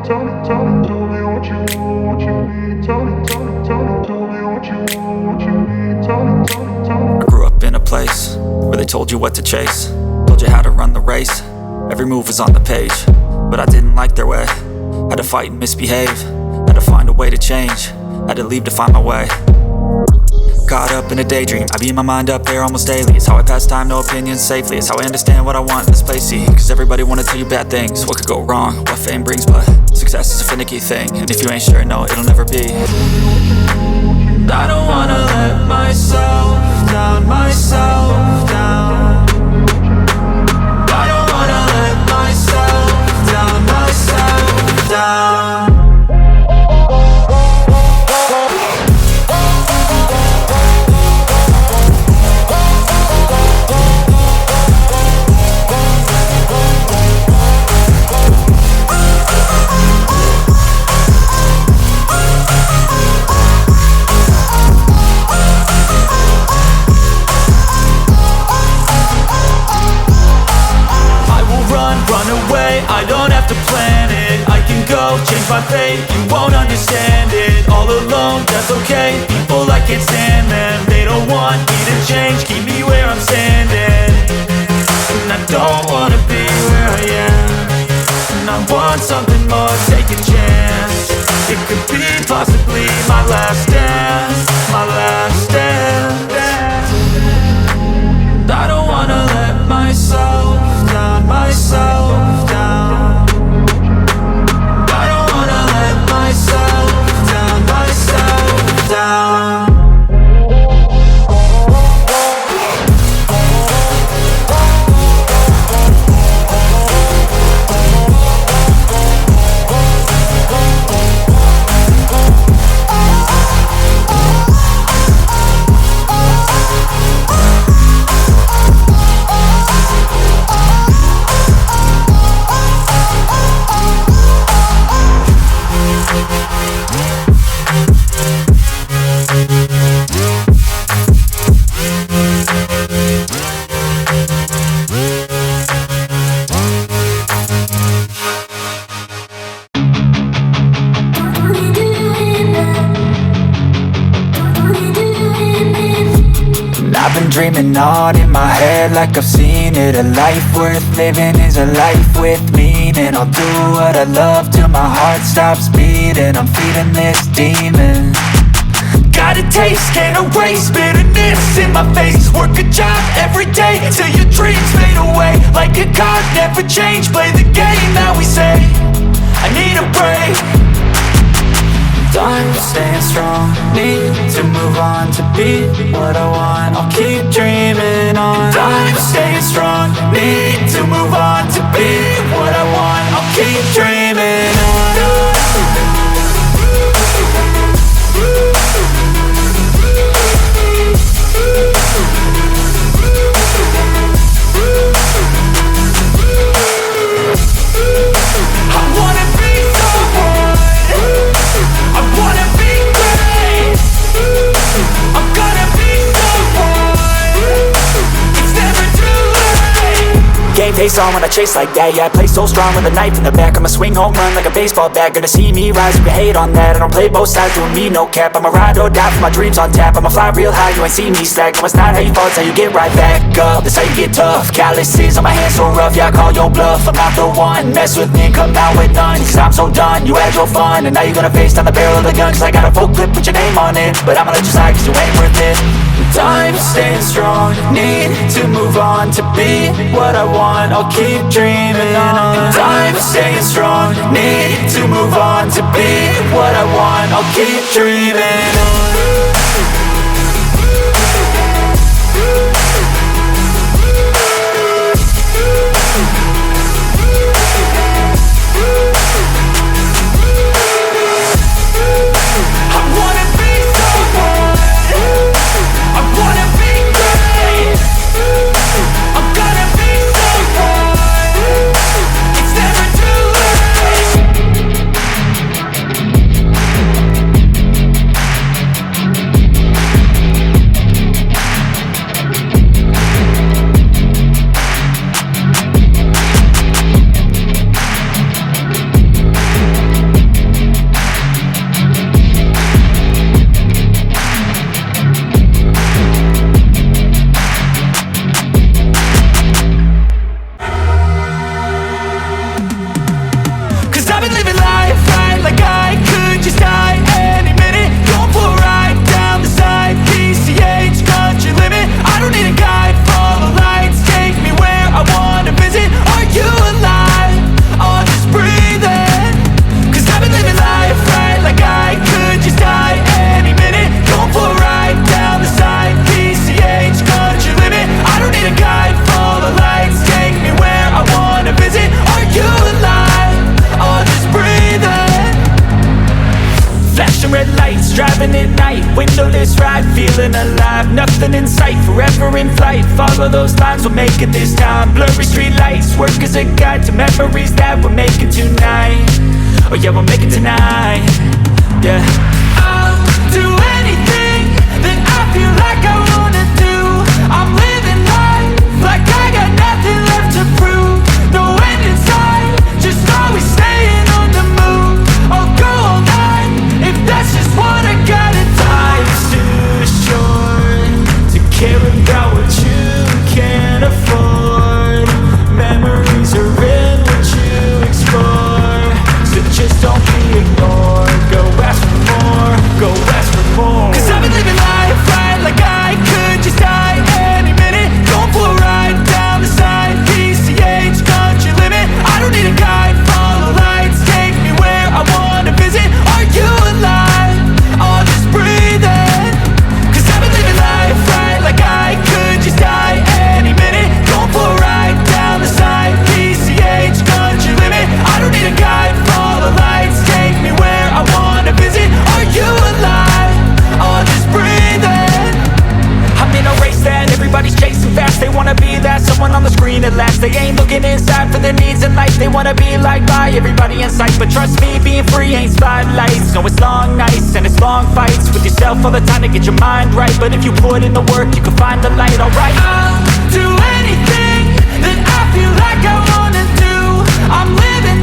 tell me what you want, what you need. Tell me what you want, what you need. Tell me. I grew up in a place where they told you what to chase, told you how to run the race. Every move was on the page, but I didn't like their way. Had to fight and misbehave, had to find a way to change, had to leave to find my way. Caught up in a daydream, I beat my mind up there almost daily. It's how I pass time, no opinions safely. It's how I understand what I want in this place, see. Cause everybody wanna tell you bad things, what could go wrong, what fame brings. But success is a finicky thing, and if you ain't sure, no, it'll never be. I don't wanna let myself down, myself down. I don't wanna let myself down, myself down. Run away, I don't have to plan it. I can go, change my fate, you won't understand it. All alone, that's okay, people I can't stand them. They don't want me to change, keep me where I'm standing. And I don't wanna be where I am, and I want something more, take a chance. It could be possibly my last dance, my last dance. I don't wanna let myself down, myself down. I don't wanna let myself down, myself down. Dreaming on in my head like I've seen it. A life worth living is a life with meaning. I'll do what I love till my heart stops beating. I'm feeding this demon. Got a taste, can't erase bitterness in my face. Work a job every day till your dreams fade away. Like a card, never change, play the game that we say. I need a break. I'm staying strong, need to move on to be what I want. I'll keep dreaming on. I'm staying strong, need to move on to be what I want. I'll keep dreaming on. Game face on when I chase like that. Yeah, I play so strong with a knife in the back. I'ma swing home run like a baseball bat. Gonna see me rise, you can hate on that. I don't play both sides, doing me no cap. I'ma ride or die for my dreams on tap. I'ma fly real high, you ain't see me slack. No, it's not how you fall, it's how you get right back up. That's how you get tough. Calluses on my hands so rough, yeah, I call your bluff. I'm not the one, mess with me and come out with none. Cause I'm so done, you had your fun. And now you're gonna face down the barrel of the gun. Cause I got a full clip with your name on it. But I'ma let you slide cause you ain't worth it. I'm staying strong, need to move on to be what I want. I'll keep dreaming on. I'm staying strong, need to move on to be what I want. I'll keep dreaming on. feeling alive. Nothing in sight, forever in flight. Follow those lines, we'll make it this time. Blurry street lights, work as a guide to memories that we're making tonight. Oh yeah, we'll make it tonight. Yeah, I'll do anything that I feel like I wanna do. I'm living life like I got nothing left to prove. No end in sight, just always staying on the move. I'll go all night if that's just what I gotta do. Life's too short to care about what you can't afford. Memories are in what you explore, so just don't be ignored. Go ask for more, go ask for more. 'Cause I've been living life right like I could just die any minute. Going for a ride down the side, PCH, country limit. I don't need a guide, follow lights, take me where I wanna visit. Are you alive? I'll just breathe in. 'Cause I've been living life right like I could just die any minute. Going for a ride down the side, PCH, country limit. I don't need a guide, follow lights, take me where I wanna visit. Are you alive? I'll just breathe in. I'm in a race that everybody's chasing fast. They wanna be that someone on the screen at last. They ain't looking inside for their needs in life. They wanna be liked by everybody in sight. But trust me, being free ain't spotlights. No, it's long nights and it's long fights with yourself all the time to get your mind right. But if you put in the work, you can find the light, alright. I'll do anything that I feel like I wanna do. I'm living